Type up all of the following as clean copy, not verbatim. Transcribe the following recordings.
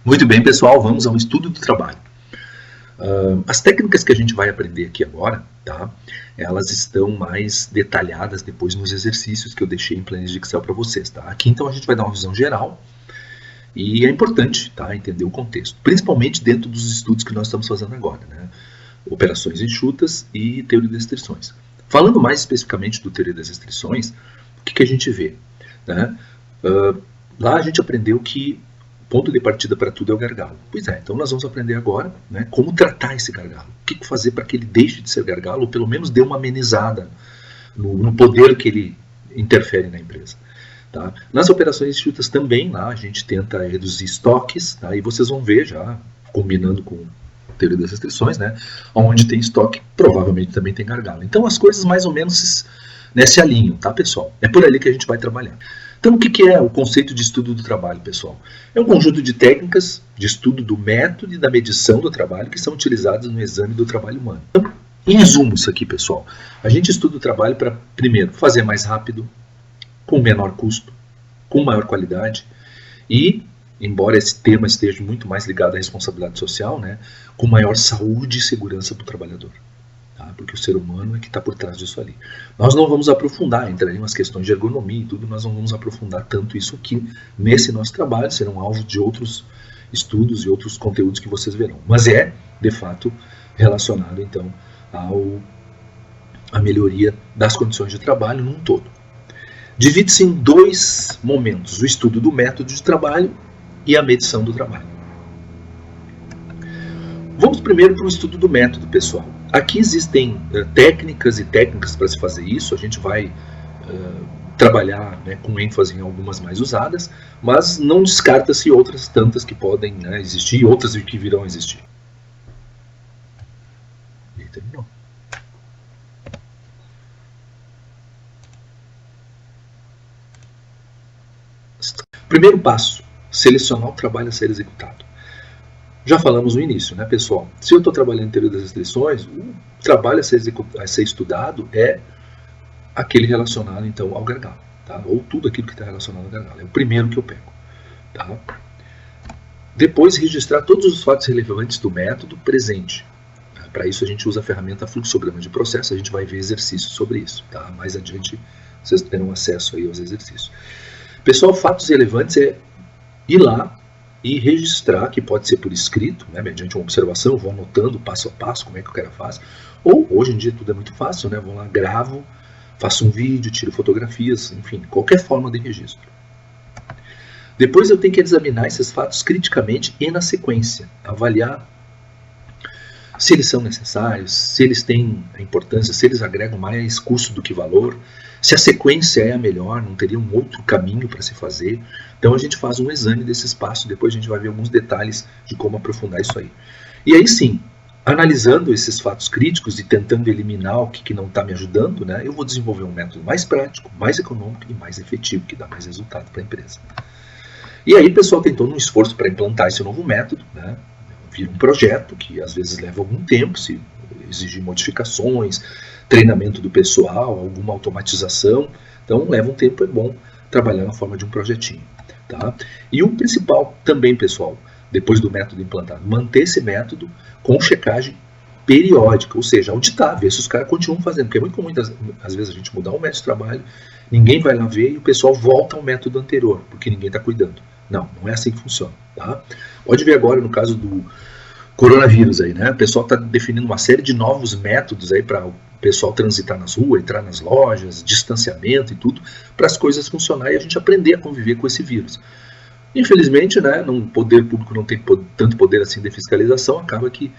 Muito bem, pessoal, vamos ao estudo do trabalho. As técnicas que a gente vai aprender aqui agora, tá? Elas estão mais detalhadas depois nos exercícios que eu deixei em planilha de Excel para vocês, tá? Aqui então a gente vai dar uma visão geral e é importante, tá, entender o contexto, principalmente dentro dos estudos que nós estamos fazendo agora, né? Operações enxutas e teoria das restrições. Falando mais especificamente do teoria das restrições, o que a gente vê, né? Lá a gente aprendeu que o ponto de partida para tudo é o gargalo. Pois é, então nós vamos aprender agora, né, como tratar esse gargalo. O que fazer para que ele deixe de ser gargalo, ou pelo menos dê uma amenizada no poder que ele interfere na empresa. Tá? Nas operações enxutas também, lá a gente tenta reduzir estoques, tá? E vocês vão ver já, combinando com a teoria das restrições, né, onde tem estoque, provavelmente também tem gargalo. Então as coisas mais ou menos se alinham, tá, pessoal? É por ali que a gente vai trabalhar. Então, o que é o conceito de estudo do trabalho, pessoal? É um conjunto de técnicas de estudo do método e da medição do trabalho que são utilizadas no exame do trabalho humano. Então, em resumo isso aqui, pessoal, a gente estuda o trabalho para, primeiro, fazer mais rápido, com menor custo, com maior qualidade e, embora esse tema esteja muito mais ligado à responsabilidade social, né, com maior saúde e segurança para o trabalhador. Porque o ser humano é que está por trás disso ali. Nós não vamos aprofundar, entrarem umas questões de ergonomia e tudo, nós não vamos aprofundar tanto isso aqui nesse nosso trabalho, serão alvo de outros estudos e outros conteúdos que vocês verão. Mas é, de fato, relacionado, então, à melhoria das condições de trabalho num todo. Divide-se em dois momentos, o estudo do método de trabalho e a medição do trabalho. Vamos primeiro para o estudo do método, pessoal. Aqui existem técnicas e técnicas para se fazer isso, a gente vai trabalhar, né, com ênfase em algumas mais usadas, mas não descarta-se outras tantas que podem, né, existir e outras que virão a existir. E terminou. Primeiro passo, selecionar o trabalho a ser executado. Já falamos no início, né, pessoal? Se eu estou trabalhando em teoria das restrições, o trabalho a ser estudado é aquele relacionado, então, ao gargalo, tá? Ou tudo aquilo que está relacionado ao gargalo. É o primeiro que eu pego, tá? Depois, registrar todos os fatos relevantes do método presente. Para isso, a gente usa a ferramenta fluxograma de processo, a gente vai ver exercícios sobre isso, tá? Mais adiante, vocês terão acesso aí aos exercícios. Pessoal, fatos relevantes é ir lá e registrar, que pode ser por escrito, né, mediante uma observação, eu vou anotando passo a passo como é que o cara faz, ou hoje em dia tudo é muito fácil, né, vou lá, gravo, faço um vídeo, tiro fotografias, enfim, qualquer forma de registro. Depois eu tenho que examinar esses fatos criticamente e na sequência, avaliar se eles são necessários, se eles têm a importância, se eles agregam mais custo do que valor, se a sequência é a melhor, não teria um outro caminho para se fazer. Então a gente faz um exame desses passos, depois a gente vai ver alguns detalhes de como aprofundar isso aí. E aí sim, analisando esses fatos críticos e tentando eliminar o que não está me ajudando, né, eu vou desenvolver um método mais prático, mais econômico e mais efetivo, que dá mais resultado para a empresa. E aí, pessoal, tem todo um esforço para implantar esse novo método, né? Vira um projeto que às vezes leva algum tempo, se exigir modificações, treinamento do pessoal, alguma automatização. Então leva um tempo, é bom trabalhar na forma de um projetinho. Tá? E o principal também, pessoal, depois do método implantado, manter esse método com checagem periódica, ou seja, auditar, ver se os caras continuam fazendo, porque é muito comum, às vezes, a gente mudar um método de trabalho, ninguém vai lá ver e o pessoal volta ao método anterior, porque ninguém está cuidando. Não é assim que funciona. Tá? Pode ver agora no caso do coronavírus aí, né? O pessoal está definindo uma série de novos métodos aí para o pessoal transitar nas ruas, entrar nas lojas, distanciamento e tudo, para as coisas funcionarem e a gente aprender a conviver com esse vírus. Infelizmente, né, o poder público não tem tanto poder assim de fiscalização, acaba que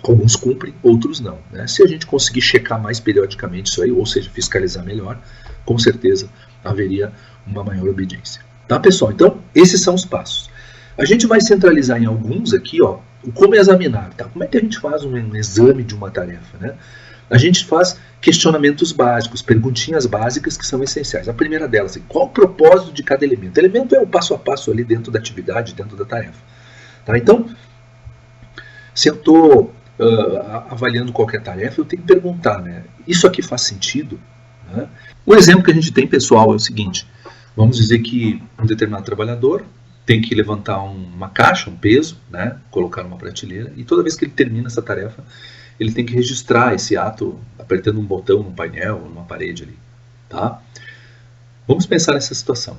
alguns cumprem, outros não. Né? Se a gente conseguir checar mais periodicamente isso aí, ou seja, fiscalizar melhor, com certeza haveria uma maior obediência. Tá, pessoal? Então, esses são os passos. A gente vai centralizar em alguns aqui, ó, como examinar, tá? Como é que a gente faz um exame de uma tarefa, né? A gente faz questionamentos básicos, perguntinhas básicas que são essenciais. A primeira delas é qual o propósito de cada elemento? O elemento é o passo a passo ali dentro da atividade, dentro da tarefa. Tá? Então, se eu estou avaliando qualquer tarefa, eu tenho que perguntar, né? Isso aqui faz sentido? Né? O exemplo que a gente tem, pessoal, é o seguinte. Vamos dizer que um determinado trabalhador tem que levantar uma caixa, um peso, né, colocar numa prateleira, e toda vez que ele termina essa tarefa, ele tem que registrar esse ato apertando um botão num painel ou numa parede ali. Tá? Vamos pensar nessa situação.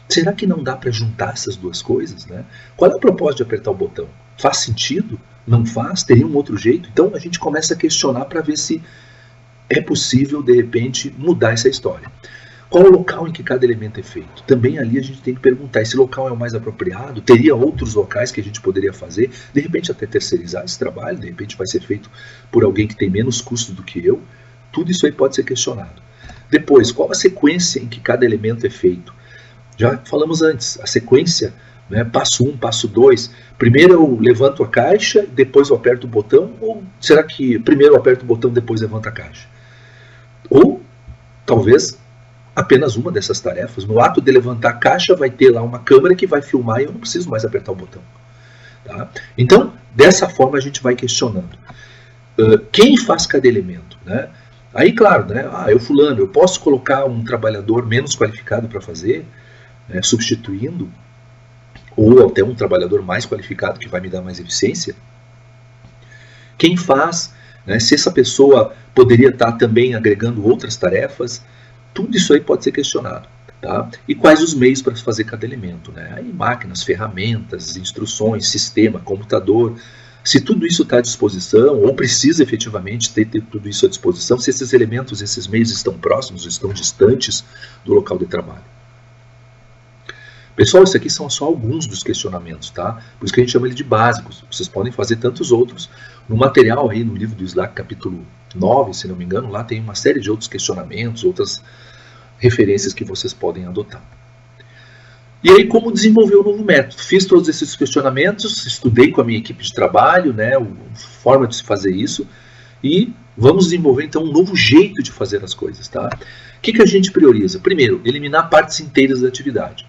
Será que não dá para juntar essas duas coisas? Né? Qual é o propósito de apertar o botão? Faz sentido? Não faz? Teria um outro jeito? Então a gente começa a questionar para ver se é possível, de repente, mudar essa história. Qual o local em que cada elemento é feito? Também ali a gente tem que perguntar, esse local é o mais apropriado? Teria outros locais que a gente poderia fazer? De repente até terceirizar esse trabalho, de repente vai ser feito por alguém que tem menos custo do que eu. Tudo isso aí pode ser questionado. Depois, qual a sequência em que cada elemento é feito? Já falamos antes, a sequência, né, passo 1, passo 2, primeiro eu levanto a caixa, depois eu aperto o botão, ou será que primeiro eu aperto o botão, depois levanto a caixa? Ou, talvez, apenas uma dessas tarefas. No ato de levantar a caixa vai ter lá uma câmera que vai filmar e eu não preciso mais apertar o botão. Tá? Então, dessa forma a gente vai questionando. Quem faz cada elemento? Né? Aí, claro, né? Eu fulano, eu posso colocar um trabalhador menos qualificado para fazer, né, substituindo, ou até um trabalhador mais qualificado que vai me dar mais eficiência? Quem faz? Né, se essa pessoa poderia estar também agregando outras tarefas? Tudo isso aí pode ser questionado. Tá? E quais os meios para fazer cada elemento? Né? Aí, máquinas, ferramentas, instruções, sistema, computador. Se tudo isso está à disposição, ou precisa efetivamente ter tudo isso à disposição, se esses elementos, esses meios estão próximos, estão distantes do local de trabalho. Pessoal, isso aqui são só alguns dos questionamentos, tá? Por isso que a gente chama ele de básicos. Vocês podem fazer tantos outros. No material aí, no livro do Slack, capítulo 9, se não me engano, lá tem uma série de outros questionamentos, outras referências que vocês podem adotar. E aí, como desenvolver o novo método? Fiz todos esses questionamentos, estudei com a minha equipe de trabalho, né, a forma de se fazer isso, e vamos desenvolver então um novo jeito de fazer as coisas. Tá? O que a gente prioriza? Primeiro, eliminar partes inteiras da atividade.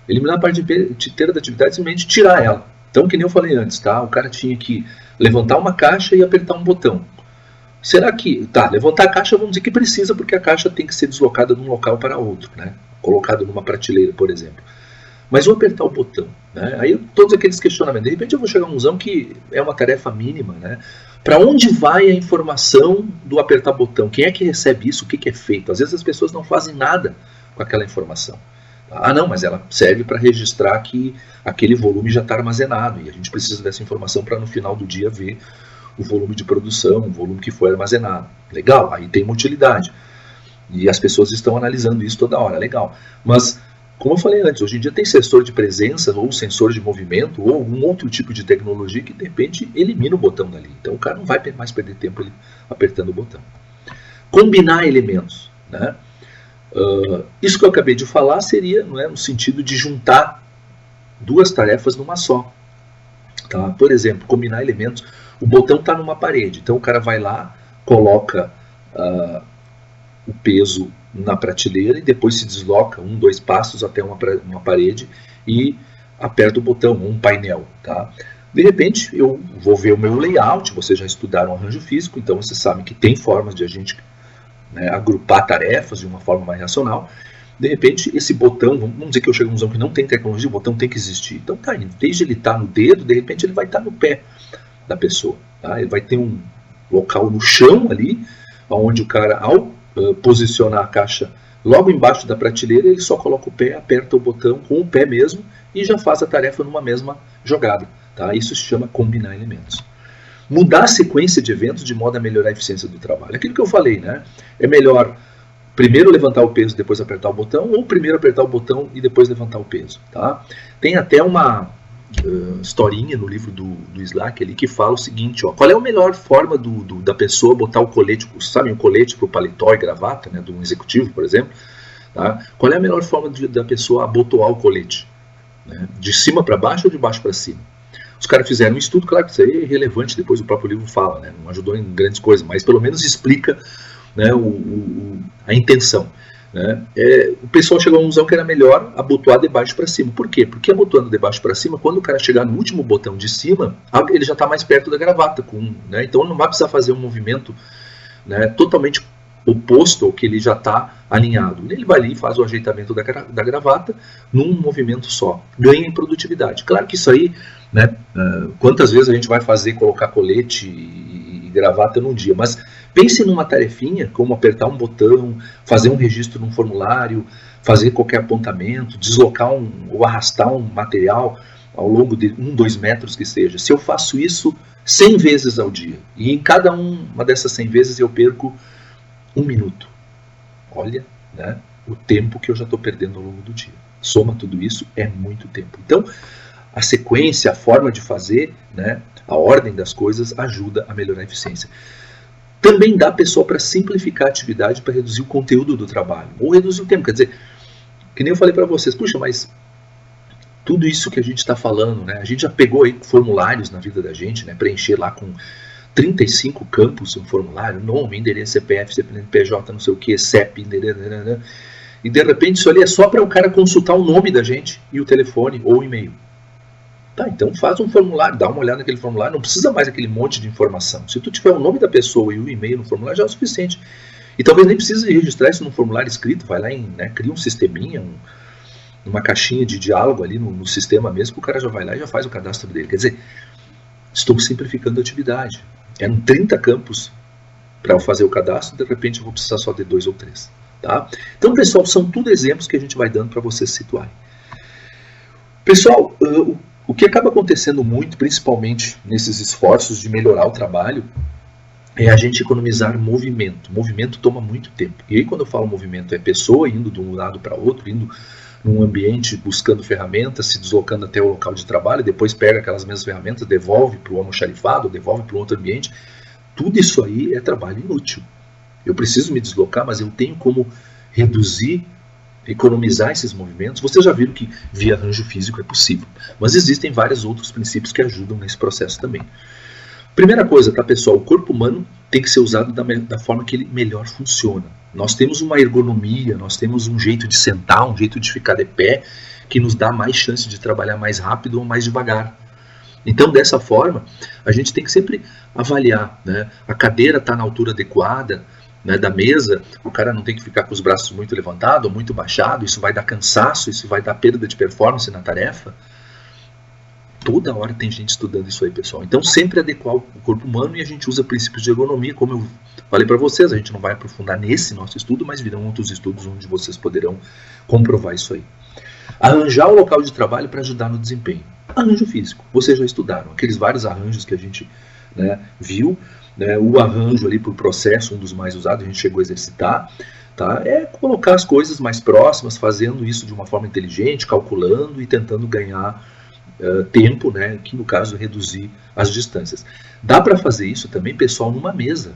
Eliminar a parte inteira da atividade é simplesmente tirar ela. Então, que nem eu falei antes, tá? O cara tinha que levantar uma caixa e apertar um botão. Será que... Tá, levantar a caixa vamos dizer que precisa, porque a caixa tem que ser deslocada de um local para outro, né? Colocado numa prateleira, por exemplo. Mas eu apertar o botão, né? Aí todos aqueles questionamentos. De repente eu vou chegar a um usão que é uma tarefa mínima, né? Para onde vai a informação do apertar botão? Quem é que recebe isso? O que é feito? Às vezes as pessoas não fazem nada com aquela informação. Não, mas ela serve para registrar que aquele volume já está armazenado e a gente precisa dessa informação para no final do dia ver o volume de produção, o volume que foi armazenado. Legal, aí tem uma utilidade. E as pessoas estão analisando isso toda hora, legal. Mas, como eu falei antes, hoje em dia tem sensor de presença ou sensor de movimento ou algum outro tipo de tecnologia que de repente elimina o botão dali. Então o cara não vai mais perder tempo apertando o botão. Combinar elementos, né? Isso que eu acabei de falar seria, não é, no sentido de juntar duas tarefas numa só. Tá? Por exemplo, combinar elementos. O botão está numa parede, então o cara vai lá, coloca o peso na prateleira e depois se desloca 1, 2 passos até uma parede e aperta o botão, um painel. Tá? De repente eu vou ver o meu layout, vocês já estudaram arranjo físico, então vocês sabem que tem formas de a gente, né, agrupar tarefas de uma forma mais racional. De repente, esse botão, vamos dizer que eu chego num usão que não tem tecnologia, o botão tem que existir. Então, tá, desde ele estar no dedo, de repente ele vai estar no pé da pessoa. Tá? Ele vai ter um local no chão ali, onde o cara, ao posicionar a caixa logo embaixo da prateleira, ele só coloca o pé, aperta o botão com o pé mesmo e já faz a tarefa numa mesma jogada. Tá? Isso se chama combinar elementos. Mudar a sequência de eventos de modo a melhorar a eficiência do trabalho. Aquilo que eu falei, né? É melhor primeiro levantar o peso, depois apertar o botão, ou primeiro apertar o botão e depois levantar o peso. Tá? Tem até uma historinha no livro do Slack ali que fala o seguinte, ó, qual é a melhor forma da pessoa botar o colete, sabe, um colete para o paletó e gravata, né, de um executivo, por exemplo. Tá? Qual é a melhor forma da pessoa abotoar o colete? Né? De cima para baixo ou de baixo para cima? Os caras fizeram um estudo, claro que isso aí é relevante, depois o próprio livro fala, né? Não ajudou em grandes coisas, mas pelo menos explica, né, a intenção. Né? O pessoal chegou a uma conclusão que era melhor abotoar de baixo para cima. Por quê? Porque abotoando de baixo para cima, quando o cara chegar no último botão de cima, ele já está mais perto da gravata, né? Então não vai precisar fazer um movimento, né, totalmente oposto ao que ele já está alinhado. Ele vai ali e faz o ajeitamento da gravata num movimento só. Ganha em produtividade. Claro que isso aí, né, quantas vezes a gente vai fazer, colocar colete e gravata num dia, mas pense numa tarefinha, como apertar um botão, fazer um registro num formulário, fazer qualquer apontamento, deslocar ou arrastar um material ao longo de 2 metros que seja. Se eu faço isso 100 vezes ao dia, e em cada uma dessas 100 vezes eu perco 1 minuto. Olha, né, o tempo que eu já estou perdendo ao longo do dia. Soma tudo isso, é muito tempo. Então, a sequência, a forma de fazer, né, a ordem das coisas ajuda a melhorar a eficiência. Também dá, pessoal, para simplificar a atividade, para reduzir o conteúdo do trabalho, ou reduzir o tempo. Quer dizer, que nem eu falei para vocês, puxa, mas tudo isso que a gente está falando, né, a gente já pegou aí formulários na vida da gente, né, preencher lá com 35 campos um formulário, nome, endereço, CPF, CNPJ, não sei o que, CEP, endereço, e de repente isso ali é só para o cara consultar o nome da gente e o telefone ou o e-mail. Tá, então faz um formulário, dá uma olhada naquele formulário, não precisa mais aquele monte de informação. Se tu tiver o nome da pessoa e o e-mail no formulário já é o suficiente. E talvez nem precise registrar isso num formulário escrito, vai lá e, né, cria um sisteminha, uma caixinha de diálogo ali no sistema mesmo, que o cara já vai lá e já faz o cadastro dele. Quer dizer, estou simplificando a atividade. Eram 30 campos para eu fazer o cadastro, de repente eu vou precisar só de 2 ou 3. Tá? Então, pessoal, são tudo exemplos que a gente vai dando para vocês se situarem. Pessoal, o que acaba acontecendo muito, principalmente nesses esforços de melhorar o trabalho, é a gente economizar movimento. Movimento toma muito tempo. E aí, quando eu falo movimento, é pessoa indo de um lado para outro, indo num ambiente buscando ferramentas, se deslocando até o local de trabalho, depois pega aquelas mesmas ferramentas, devolve para o almoxarifado, devolve para um outro ambiente. Tudo isso aí é trabalho inútil. Eu preciso me deslocar, mas eu tenho como reduzir, economizar esses movimentos. Vocês já viram que via arranjo físico é possível, mas existem vários outros princípios que ajudam nesse processo também. Primeira coisa, tá, pessoal? O corpo humano tem que ser usado da forma que ele melhor funciona. Nós temos uma ergonomia, nós temos um jeito de sentar, um jeito de ficar de pé, que nos dá mais chance de trabalhar mais rápido ou mais devagar. Então, dessa forma, a gente tem que sempre avaliar, né? A cadeira está na altura adequada, né, da mesa, o cara não tem que ficar com os braços muito levantados ou muito baixados, isso vai dar cansaço, isso vai dar perda de performance na tarefa. Toda hora tem gente estudando isso aí, pessoal. Então, sempre adequar o corpo humano, e a gente usa princípios de ergonomia, como eu falei para vocês. A gente não vai aprofundar nesse nosso estudo, mas virão outros estudos onde vocês poderão comprovar isso aí. Arranjar o local de trabalho para ajudar no desempenho. Arranjo físico. Vocês já estudaram. Aqueles vários arranjos que a gente, né, viu. Né, o arranjo ali por processo, um dos mais usados, a gente chegou a exercitar. Tá? É colocar as coisas mais próximas, fazendo isso de uma forma inteligente, calculando e tentando ganhar tempo, né, que no caso é reduzir as distâncias. Dá para fazer isso também, pessoal, numa mesa.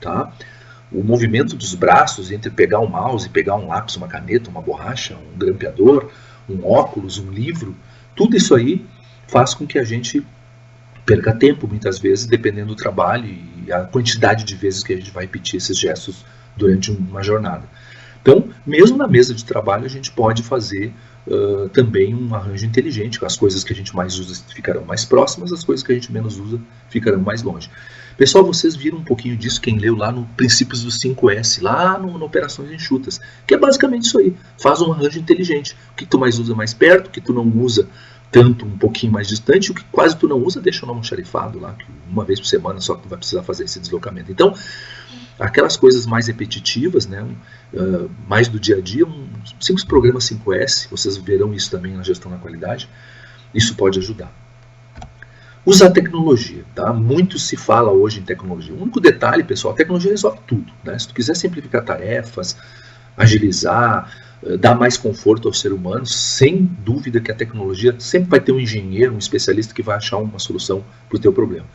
Tá? O movimento dos braços entre pegar um mouse, pegar um lápis, uma caneta, uma borracha, um grampeador, um óculos, um livro, tudo isso aí faz com que a gente perca tempo, muitas vezes, dependendo do trabalho e a quantidade de vezes que a gente vai repetir esses gestos durante uma jornada. Então, mesmo na mesa de trabalho, a gente pode fazer também um arranjo inteligente. As coisas que a gente mais usa ficarão mais próximas, as coisas que a gente menos usa ficarão mais longe. Pessoal, vocês viram um pouquinho disso, quem leu lá no Princípios dos 5S, lá no Operações Enxutas, que é basicamente isso aí. Faz um arranjo inteligente. O que tu mais usa mais perto, o que tu não usa tanto, um pouquinho mais distante, o que quase tu não usa, deixa no almoxarifado lá, que uma vez por semana só que tu vai precisar fazer esse deslocamento. Então, aquelas coisas mais repetitivas, né, mais do dia a dia, simples programa 5S, vocês verão isso também na gestão da qualidade, isso pode ajudar. Usar tecnologia, tá? Muito se fala hoje em tecnologia. O único detalhe, pessoal, a tecnologia resolve tudo, né? Se tu quiser simplificar tarefas, agilizar, dar mais conforto ao ser humano, sem dúvida que a tecnologia sempre vai ter um engenheiro, um especialista que vai achar uma solução para o teu problema.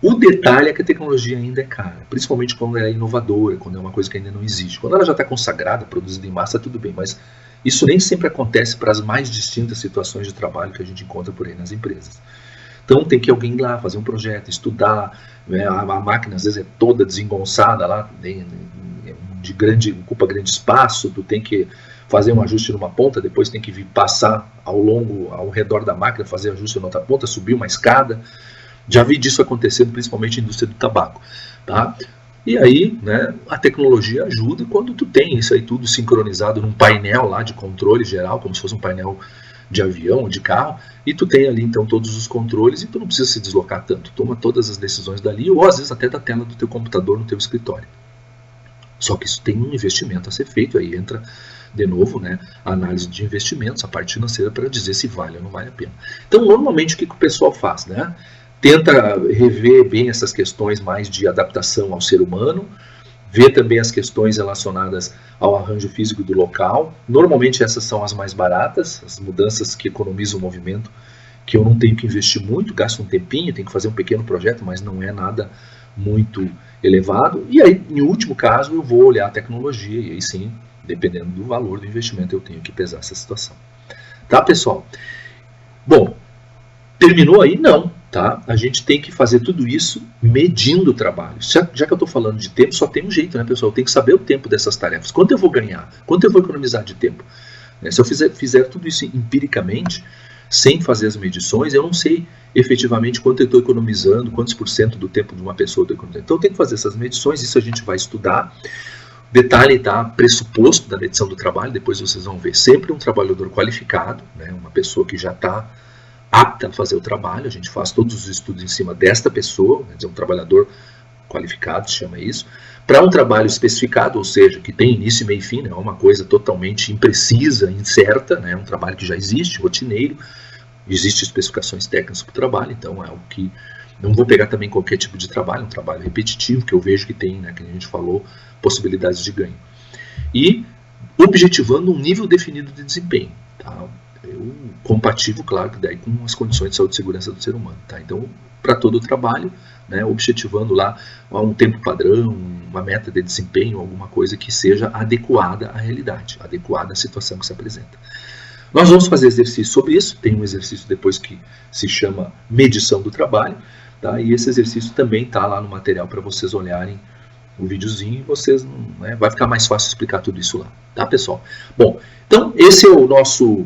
O detalhe é que a tecnologia ainda é cara, principalmente quando ela é inovadora, quando é uma coisa que ainda não existe. Quando ela já está consagrada, produzida em massa, tudo bem, mas isso nem sempre acontece para as mais distintas situações de trabalho que a gente encontra por aí nas empresas. Então tem que alguém ir lá fazer um projeto, estudar, né? A máquina às vezes é toda desengonçada lá, ocupa grande espaço, tu tem que fazer um ajuste numa ponta, depois tem que vir passar ao redor da máquina, fazer ajuste na outra ponta, subir uma escada. Já vi disso acontecendo, principalmente na indústria do tabaco. Tá? E aí, né, a tecnologia ajuda quando tu tem isso aí tudo sincronizado num painel lá de controle geral, como se fosse um painel de avião ou de carro, e tu tem ali então todos os controles e tu não precisa se deslocar tanto, toma todas as decisões dali, ou às vezes até da tela do teu computador no teu escritório. Só que isso tem um investimento a ser feito, aí entra de novo, né, a análise de investimentos, a parte financeira, para dizer se vale ou não vale a pena. Então, normalmente, o que o pessoal faz? Né? Tenta rever bem essas questões mais de adaptação ao ser humano, vê também as questões relacionadas ao arranjo físico do local. Normalmente essas são as mais baratas, as mudanças que economizam o movimento, que eu não tenho que investir muito, gasto um tempinho, tenho que fazer um pequeno projeto, mas não é nada muito elevado. E aí, em último caso, eu vou olhar a tecnologia, e aí sim, dependendo do valor do investimento, eu tenho que pesar essa situação. Tá, pessoal? Bom, terminou aí? Não. Tá? A gente tem que fazer tudo isso medindo o trabalho. Já que eu estou falando de tempo, só tem um jeito, né, pessoal? Eu tenho que saber o tempo dessas tarefas. Quanto eu vou ganhar? Quanto eu vou economizar de tempo? Se eu fizer tudo isso empiricamente, sem fazer as medições, eu não sei efetivamente quanto eu estou economizando, quantos por cento do tempo de uma pessoa eu estou economizando. Então eu tenho que fazer essas medições, isso a gente vai estudar. Detalhe, tá? Pressuposto da medição do trabalho, depois vocês vão ver. Sempre um trabalhador qualificado, né? Uma pessoa que já está apta a fazer o trabalho, a gente faz todos os estudos em cima desta pessoa, quer dizer, um trabalhador qualificado, se chama isso, para um trabalho especificado, ou seja, que tem início, meio e fim, não é uma coisa totalmente imprecisa, incerta, né, um trabalho que já existe, rotineiro, existem especificações técnicas para o trabalho, então é algo que não vou pegar também qualquer tipo de trabalho, um trabalho repetitivo, que eu vejo que tem, né, que a gente falou, possibilidades de ganho. E objetivando um nível definido de desempenho, tá? Compatível, claro, que daí com as condições de saúde e segurança do ser humano. Tá? Então, para todo o trabalho, né, objetivando lá um tempo padrão, uma meta de desempenho, alguma coisa que seja adequada à realidade, adequada à situação que se apresenta. Nós vamos fazer exercício sobre isso, tem um exercício depois que se chama medição do trabalho, tá? E esse exercício também está lá no material para vocês olharem o videozinho e vocês, né, vai ficar mais fácil explicar tudo isso lá, tá, pessoal? Bom, então esse é o nosso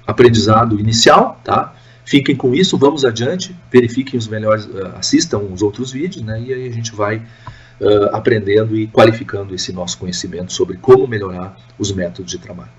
aprendizado inicial, tá? Fiquem com isso, vamos adiante, verifiquem os melhores, assistam os outros vídeos, né? E aí a gente vai aprendendo e qualificando esse nosso conhecimento sobre como melhorar os métodos de trabalho.